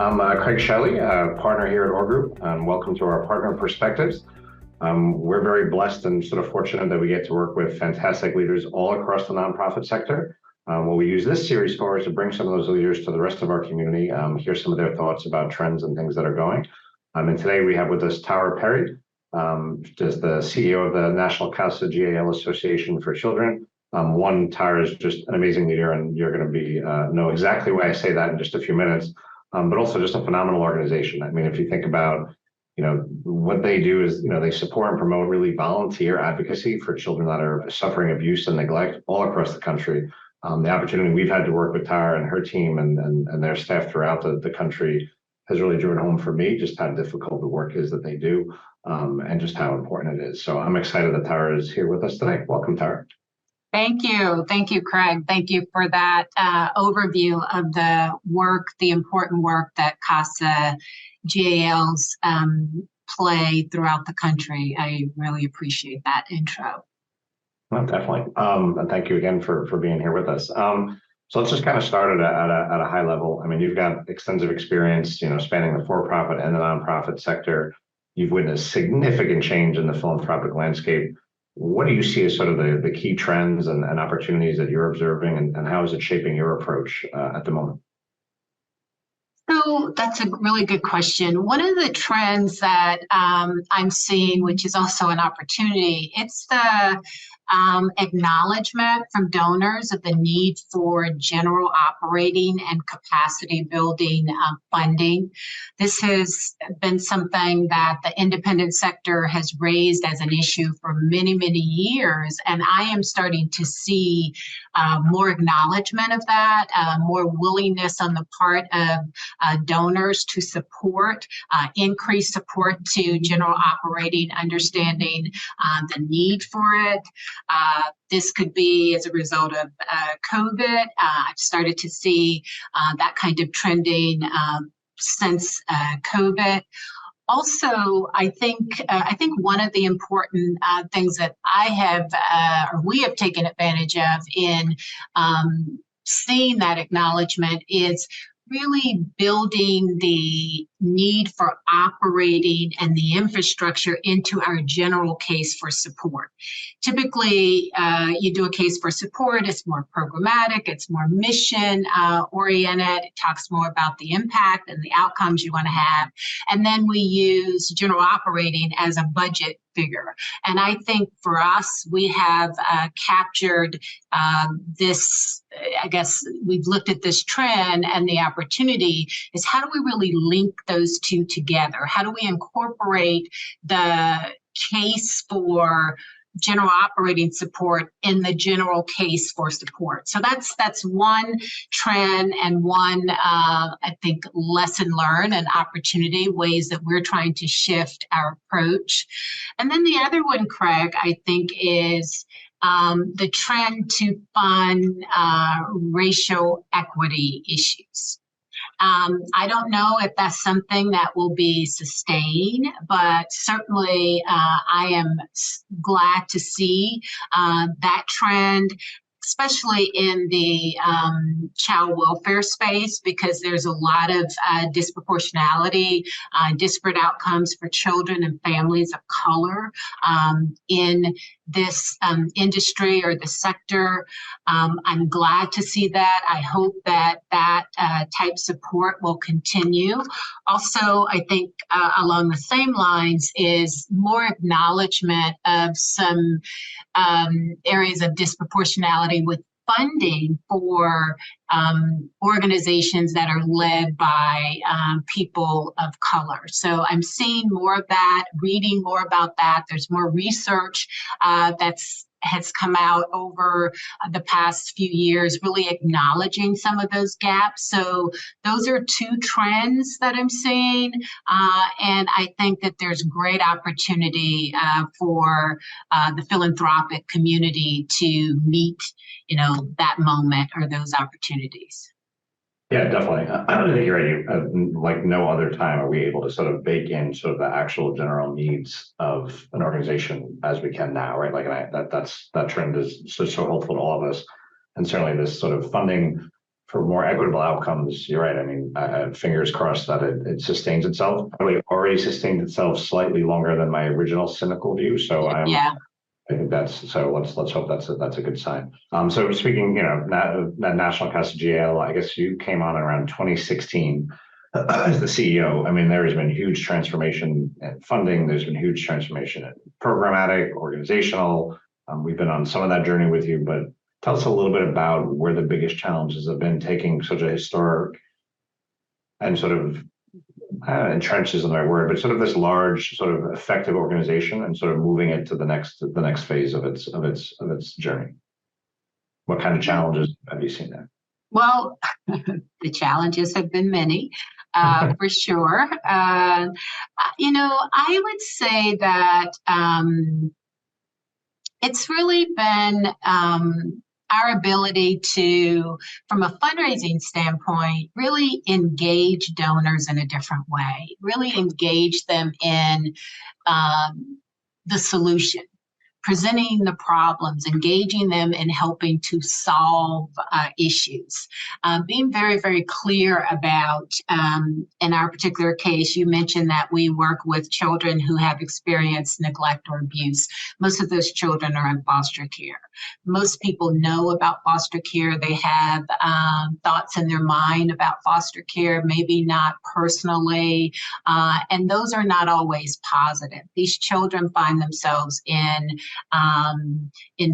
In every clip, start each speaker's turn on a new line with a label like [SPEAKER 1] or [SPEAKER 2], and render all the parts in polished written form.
[SPEAKER 1] I'm Craig Shelley, partner here at Orr Group, and welcome to our Partner Perspectives. We're very blessed and sort of fortunate that we get to work with fantastic leaders all across the nonprofit sector. What we use this series for is to bring some of those leaders to the rest of our community, hear some of their thoughts about trends and things that are going. And today we have with us Tara Perry, just the CEO of the National CASA GAL Association for Children. Tara is just an amazing leader, and you're going to be know exactly why I say that in just a few minutes. But also just a phenomenal organization. I mean, if you think about, what they do is, they support and promote really volunteer advocacy for children that are suffering abuse and neglect all across the country. The opportunity we've had to work with Tara and her team and their staff throughout the country has really driven home for me just how difficult the work is that they do, and just how important it is. So I'm excited that Tara is here with us today. Welcome, Tara.
[SPEAKER 2] Thank you. Thank you, Craig. Thank you for that overview of the work, the important work that CASA GALs play throughout the country. I really appreciate that intro.
[SPEAKER 1] Well, definitely. And thank you again for being here with us. So let's just kind of start at a high level. I mean, you've got extensive experience, spanning the for-profit and the nonprofit sector. You've witnessed significant change in the philanthropic landscape. What do you see as sort of the key trends and opportunities that you're observing, and how is it shaping your approach at the moment?
[SPEAKER 2] So that's a really good question. One of the trends that I'm seeing, which is also an opportunity, it's the acknowledgement from donors of the need for general operating and capacity building funding. This has been something that the independent sector has raised as an issue for many, many years, and I am starting to see more acknowledgement of that, more willingness on the part of donors to support, increased support to general operating, understanding the need for it. This could be as a result of COVID. I've started to see that kind of trending since COVID. Also, I think one of the important things that I have or we have taken advantage of in seeing that acknowledgement is really building the need for operating and the infrastructure into our general case for support. Typically, you do a case for support, it's more programmatic, it's more mission oriented, it talks more about the impact and the outcomes you want to have. And then we use general operating as a budget figure. And I think for us, we have captured this, I guess we've looked at this trend, and the opportunity is how do we really link those two together? How do we incorporate the case for general operating support in the general case for support? So that's one trend and one, I think, lesson learned and opportunity, ways that we're trying to shift our approach. And then the other one, Craig, I think is the trend to fund racial equity issues. I don't know if that's something that will be sustained, but certainly I am glad to see that trend, especially in the child welfare space, because there's a lot of disproportionality, disparate outcomes for children and families of color in this industry or the sector. I'm glad to see that. I hope that type support will continue. Also, I think along the same lines is more acknowledgement of some areas of disproportionality with funding for organizations that are led by people of color. So I'm seeing more of that, reading more about that. There's more research has come out over the past few years, really acknowledging some of those gaps. So those are two trends that I'm seeing. And I think that there's great opportunity for the philanthropic community to meet, that moment or those opportunities.
[SPEAKER 1] Yeah, definitely. I think you're right. Like no other time are we able to sort of bake in sort of the actual general needs of an organization as we can now, right? Like that trend is so helpful to all of us, and certainly this sort of funding for more equitable outcomes, you're right. I mean, fingers crossed that it sustains itself. Probably already sustained itself slightly longer than my original cynical view. So
[SPEAKER 2] Yeah.
[SPEAKER 1] I think so. Let's hope that's a good sign. So speaking, that National CASA GL, I guess you came on around 2016 as the CEO. I mean, there has been huge transformation in funding. There's been huge transformation in programmatic, organizational. We've been on some of that journey with you, but tell us a little bit about where the biggest challenges have been taking such a historic and sort of entrenched isn't the right word, but sort of this large, sort of effective organization and sort of moving it to the next phase of its journey. What kind of challenges have you seen there?
[SPEAKER 2] Well, the challenges have been many, for sure. I would say that it's really been our ability to, from a fundraising standpoint, really engage donors in a different way, really engage them in the solution, presenting the problems, engaging them in helping to solve issues, being very, very clear about, in our particular case, you mentioned that we work with children who have experienced neglect or abuse. Most of those children are in foster care. Most people know about foster care. They have thoughts in their mind about foster care, maybe not personally, and those are not always positive. These children find themselves in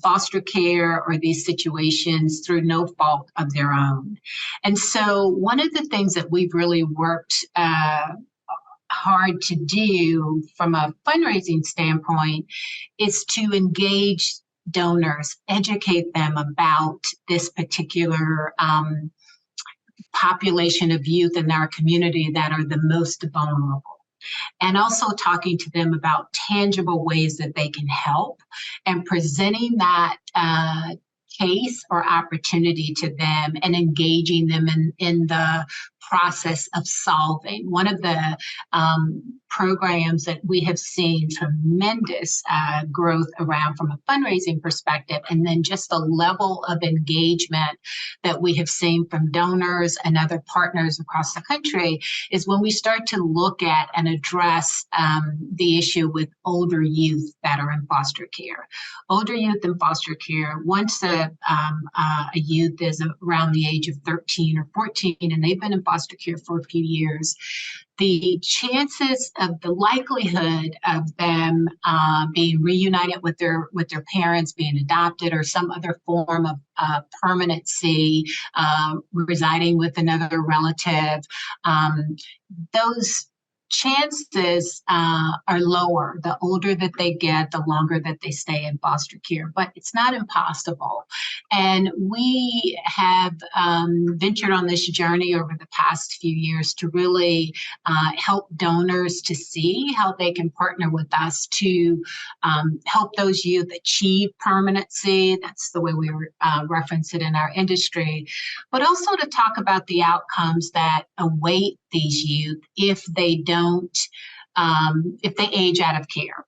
[SPEAKER 2] foster care or these situations through no fault of their own. And so one of the things that we've really worked hard to do from a fundraising standpoint is to engage donors, educate them about this particular population of youth in our community that are the most vulnerable. And also talking to them about tangible ways that they can help and presenting that case or opportunity to them and engaging them in the process of solving. One of the programs that we have seen tremendous growth around from a fundraising perspective, and then just the level of engagement that we have seen from donors and other partners across the country, is when we start to look at and address the issue with older youth that are in foster care. Older youth in foster care, once a youth is around the age of 13 or 14 and they've been in foster care for a few years, the chances of the likelihood of them being reunited with their parents, being adopted, or some other form of permanency, residing with another relative, those chances are lower the older that they get, the longer that they stay in foster care, but it's not impossible. And we have ventured on this journey over the past few years to really help donors to see how they can partner with us to help those youth achieve permanency. That's the way we reference it in our industry, but also to talk about the outcomes that await these youth if they age out of care.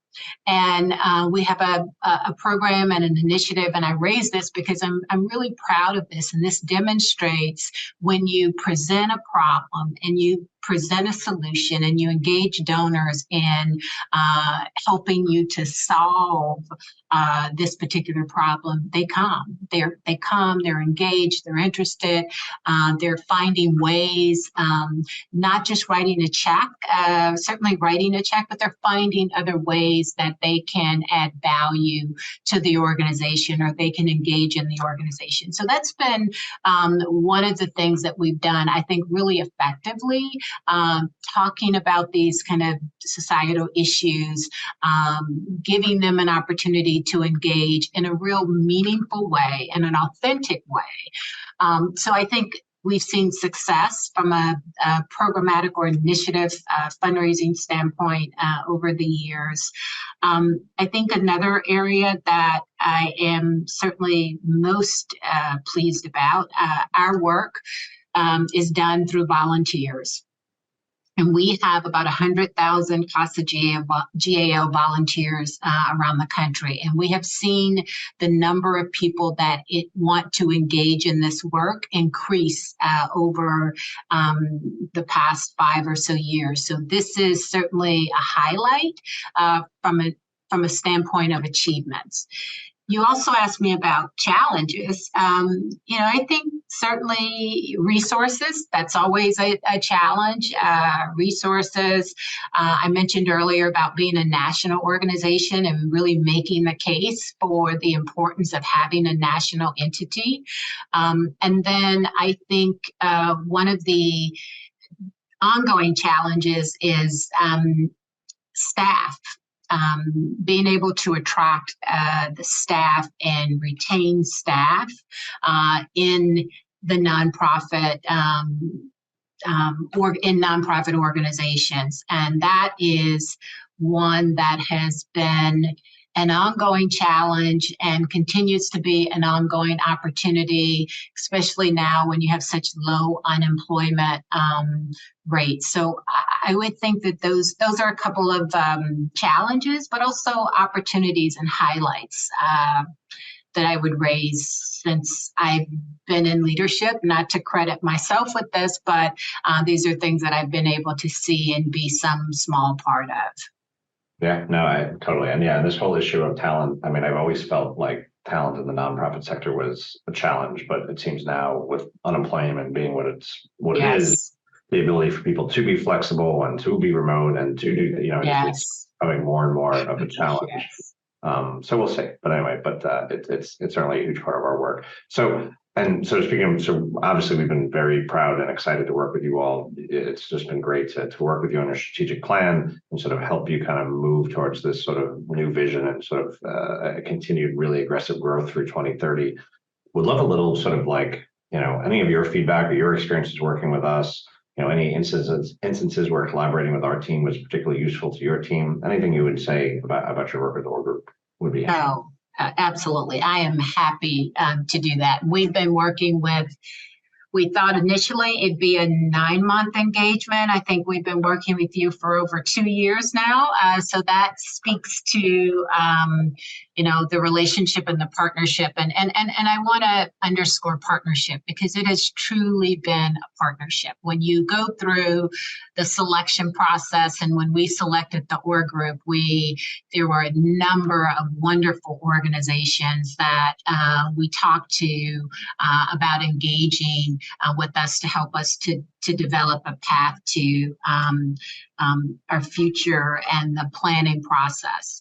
[SPEAKER 2] And we have a program and an initiative, and I raise this because I'm really proud of this, and this demonstrates when you present a problem and you present a solution and you engage donors in helping you to solve this particular problem, they come. They're engaged, they're interested, they're finding ways, not just writing a check, certainly writing a check, but they're finding other ways that they can add value to the organization or they can engage in the organization. So that's been one of the things that we've done, I think, really effectively, talking about these kind of societal issues, giving them an opportunity to engage in a real meaningful way and an authentic way. So I think we've seen success from a programmatic or initiative fundraising standpoint over the years. I think another area that I am certainly most pleased about, our work is done through volunteers. And we have about 100,000 CASA GAO volunteers around the country. And we have seen the number of people that want to engage in this work increase over the past 5 or so years. So this is certainly a highlight from a standpoint of achievements. You also asked me about challenges. I think certainly resources, that's always a challenge. Resources, I mentioned earlier about being a national organization and really making the case for the importance of having a national entity. And then I think one of the ongoing challenges is staff. Being able to attract the staff and retain staff in the nonprofit or in nonprofit organizations, and that is one that has been an ongoing challenge and continues to be an ongoing opportunity, especially now when you have such low unemployment rates. So I would think that those are a couple of challenges, but also opportunities and highlights that I would raise since I've been in leadership, not to credit myself with this, but these are things that I've been able to see and be some small part of.
[SPEAKER 1] Yeah, no, I totally. And yeah, this whole issue of talent, I mean, I've always felt like talent in the nonprofit sector was a challenge, but it seems now with unemployment being what it is, the ability for people to be flexible and to be remote and to do, it's becoming more and more of a challenge. So we'll see. But anyway, it's certainly a huge part of our work. So obviously we've been very proud and excited to work with you all. It's just been great to work with you on your strategic plan and sort of help you kind of move towards this sort of new vision and sort of a continued really aggressive growth through 2030. Would love a little sort of like, any of your feedback or your experiences working with us, any instances where collaborating with our team was particularly useful to your team. Anything you would say about your work with Orr Group would be helpful.
[SPEAKER 2] Absolutely. I am happy to do that. We've been working we thought initially it'd be a 9-month engagement. I think we've been working with you for over 2 years now. So that speaks to, the relationship and the partnership. And I want to underscore partnership because it has truly been a partnership. When you go through the selection process and when we selected the Orr Group, there were a number of wonderful organizations that we talked to about engaging with us to help us to develop a path to our future and the planning process,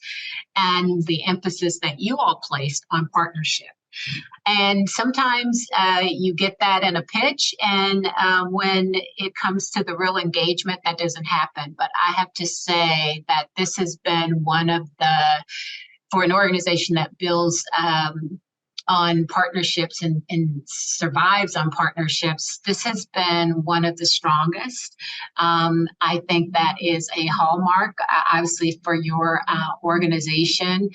[SPEAKER 2] and the emphasis that you all placed on partnership. And sometimes you get that in a pitch, and when it comes to the real engagement, that doesn't happen. But I have to say that this has been for an organization that builds on partnerships and survives on partnerships, this has been one of the strongest. I think that is a hallmark, obviously, for your organization.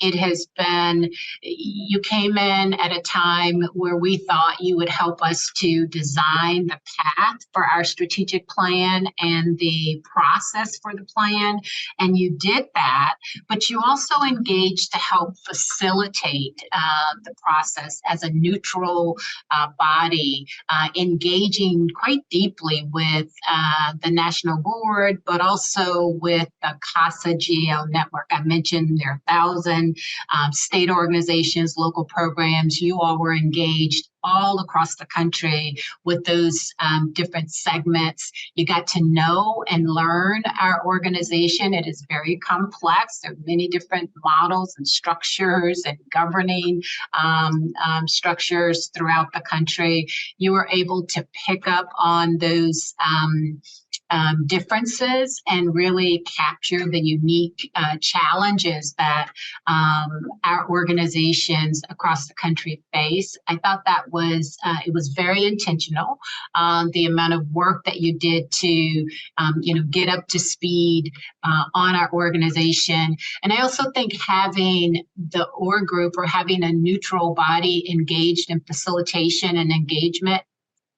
[SPEAKER 2] It has been, you came in at a time where we thought you would help us to design the path for our strategic plan and the process for the plan, and you did that, but you also engaged to help facilitate the process as a neutral body, engaging quite deeply with the national board, but also with the CASA GAO network. I mentioned there are 1,000 state organizations, local programs. You all were engaged all across the country with those different segments. You got to know and learn our organization. It is very complex. There are many different models and structures and governing structures throughout the country. You were able to pick up on those differences and really capture the unique challenges that our organizations across the country face. I thought that it was very intentional. The amount of work that you did to get up to speed on our organization. And I also think having the Orr Group or having a neutral body engaged in facilitation and engagement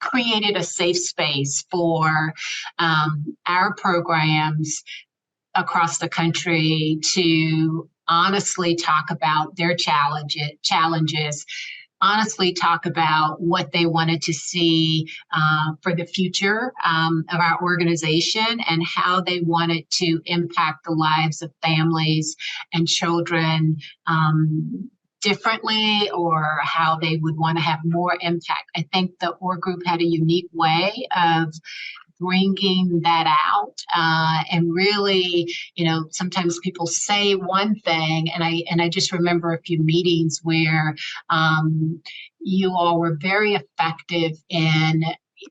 [SPEAKER 2] created a safe space for our programs across the country to honestly talk about their challenges, honestly talk about what they wanted to see for the future of our organization and how they wanted to impact the lives of families and children differently, or how they would want to have more impact. I think the Orr Group had a unique way of bringing that out and really, sometimes people say one thing, and I just remember a few meetings where you all were very effective in,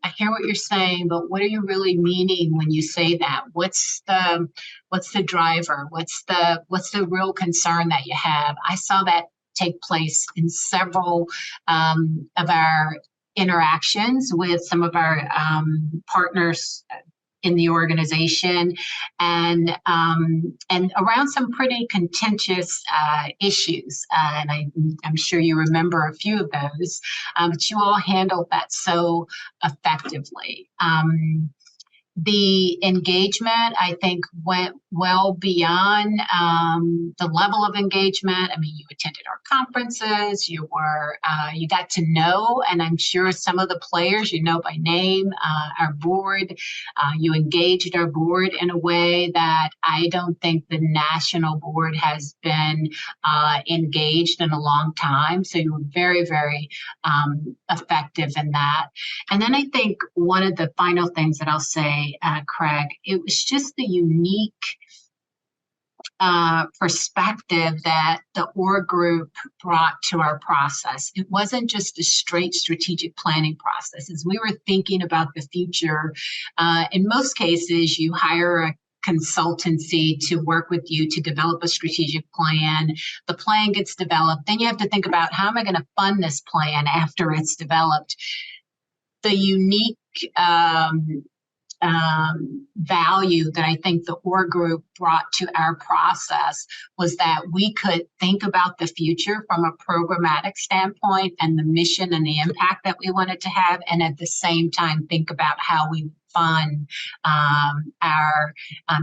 [SPEAKER 2] I hear what you're saying, but what are you really meaning when you say that? What's the driver? What's the real concern that you have? I saw that take place in several of our interactions with some of our partners in the organization, and around some pretty contentious issues. And I'm sure you remember a few of those, but you all handled that so effectively. The engagement, I think, went well beyond the level of engagement. I mean, you attended our conferences, you got to know, and I'm sure some of the players you know by name, our board, you engaged our board in a way that I don't think the national board has been engaged in a long time. So you were very, very effective in that. And then I think one of the final things that I'll say, Craig, it was just the unique perspective that the Orr Group brought to our process. It wasn't just a straight strategic planning process. As we were thinking about the future, in most cases, you hire a consultancy to work with you to develop a strategic plan. The plan gets developed. Then you have to think about, how am I going to fund this plan after it's developed? The unique value that I think the Orr Group brought to our process was that we could think about the future from a programmatic standpoint and the mission and the impact that we wanted to have, and at the same time think about how we fund our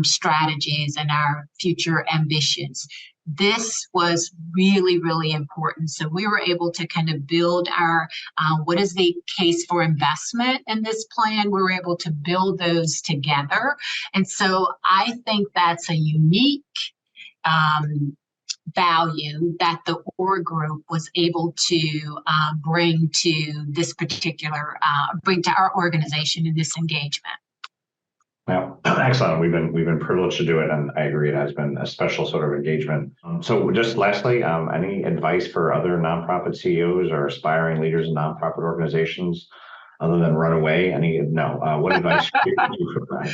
[SPEAKER 2] strategies and our future ambitions. This was really, really important. So we were able to kind of build our, what is the case for investment in this plan? We were able to build those together. And so I think that's a unique value that the Orr Group was able to bring to this particular, bring to our organization in this engagement.
[SPEAKER 1] Well, excellent. We've been privileged to do it, and I agree it has been a special sort of engagement. So just lastly, any advice for other nonprofit CEOs or aspiring leaders in nonprofit organizations other than run away? What advice do you provide?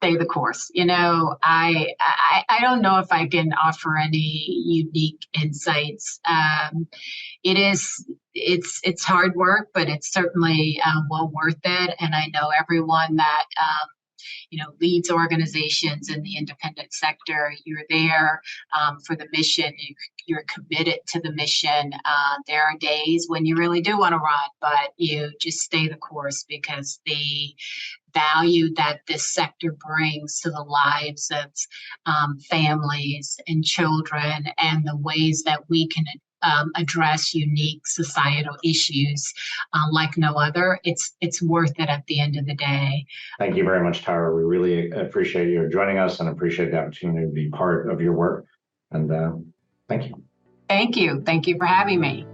[SPEAKER 2] Stay the course. I don't know if I can offer any unique insights. It's hard work, but it's certainly well worth it. And I know everyone that leads organizations in the independent sector. You're there for the mission. You're committed to the mission. There are days when you really do want to run, but you just stay the course, because the value that this sector brings to the lives of families and children, and the ways that we can address unique societal issues like no other, it's worth it at the end of the day.
[SPEAKER 1] Thank you very much, Tara. We really appreciate you joining us and appreciate the opportunity to be part of your work. And thank you.
[SPEAKER 2] Thank you. Thank you for having me.